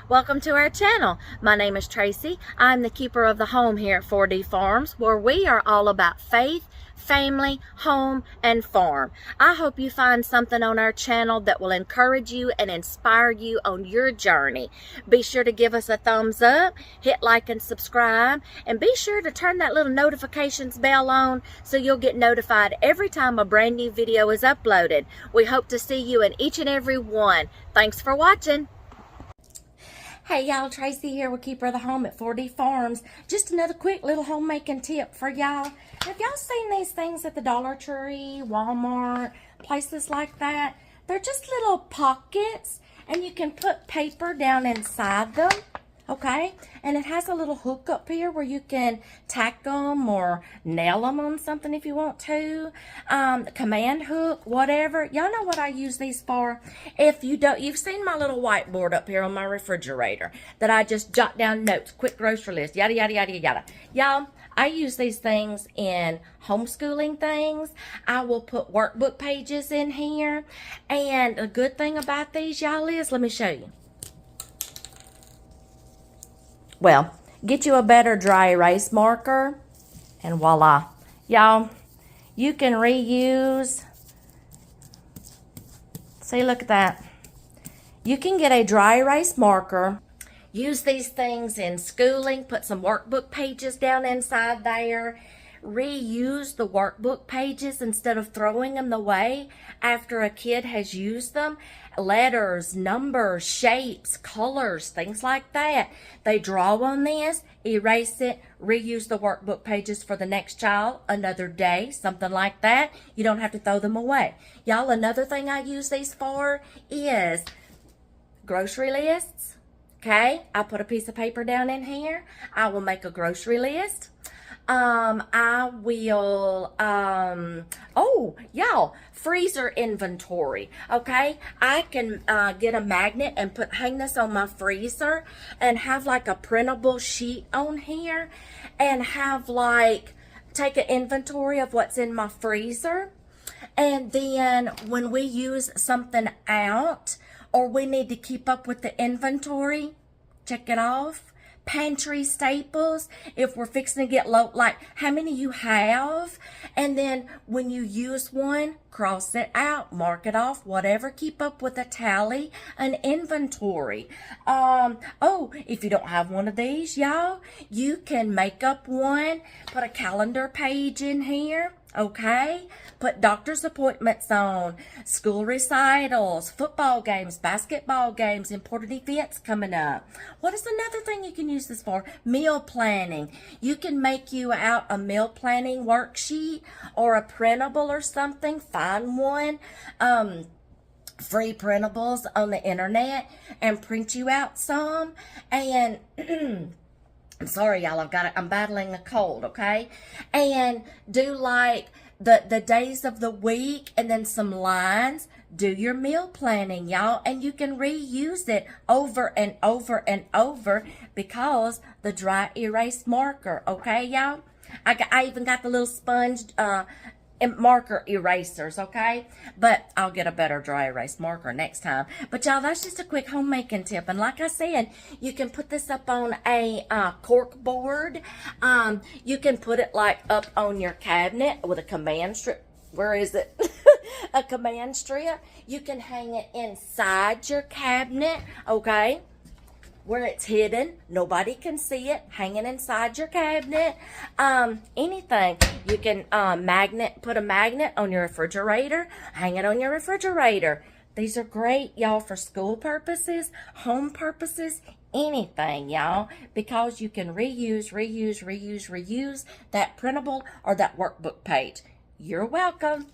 Welcome to our channel. My name is Tracy. I'm the keeper of the home here at 4D Farms, where we are all about faith, family, home, and farm. I hope you find something on our channel that will encourage you and inspire you on your journey. Be sure to give us a thumbs up, hit like and subscribe, and be sure to turn that little notifications bell on so you'll get notified every time a brand new video is uploaded. We hope to see you in each and every one. Thanks for watching. Hey y'all, Tracy here with Keeper of the Home at 4D Farms. Just another quick little homemaking tip for y'all. Have y'all seen these things at the Dollar Tree, Walmart, places like that? They're just little pockets and you can put paper down inside them, okay? And it has a little hook up here where you can tack them or nail them on something if you want to. Command hook, whatever. Y'all know what I use these for. If you don't, you've seen my little whiteboard up here on my refrigerator that I just jot down notes, quick grocery list, yada, yada, yada, yada. Y'all, I use these things in homeschooling things. I will put workbook pages in here. And a good thing about these, y'all, is, let me show you. Well, get you a better dry erase marker, and voila. Y'all, you can reuse. See, look at that. You can get a dry erase marker. Use these things in schooling. Put some workbook pages down inside there. Reuse the workbook pages instead of throwing them away after a kid has used them. Letters, numbers, shapes, colors, things like that. They draw on this, erase it, reuse the workbook pages for the next child, another day, something like that. You don't have to throw them away. Y'all, another thing I use these for is grocery lists. Okay, I put a piece of paper down in here. I will make a grocery list. I will, oh, y'all, freezer inventory, okay? I can, get a magnet and hang this on my freezer and have like a printable sheet on here and have like, take an inventory of what's in my freezer. And then when we use something out or we need to keep up with the inventory, check it off. Pantry staples, if we're fixing to get low, like how many you have, and then when you use one, cross it out, mark it off, whatever, keep up with a tally, an inventory. Oh, if you don't have one of these, y'all, you can make up one, put a calendar page in here. Okay, put doctor's appointments on, school recitals, football games, basketball games, important events coming up. What is another thing you can use this for? Meal planning. You can make you out a meal planning worksheet or a printable or something. Find one. Free printables on the internet and print you out some. And I'm sorry, y'all, I'm battling a cold, okay? And do like the days of the week and then some lines. Do your meal planning, y'all, and you can reuse it over and over and over because the dry erase marker, okay, y'all? I even got the little sponge marker erasers, okay? But I'll get a better dry erase marker next time. But y'all, that's just a quick homemaking tip. And like I said, you can put this up on a cork board. You can put it like up on your cabinet with a command strip. Where is it? A command strip. You can hang it inside your cabinet, okay? Where it's hidden, nobody can see it, hanging inside your cabinet. Anything. You can put a magnet on your refrigerator, hang it on your refrigerator. These are great, y'all, for school purposes, home purposes, anything, y'all, because you can reuse that printable or that workbook page. You're welcome.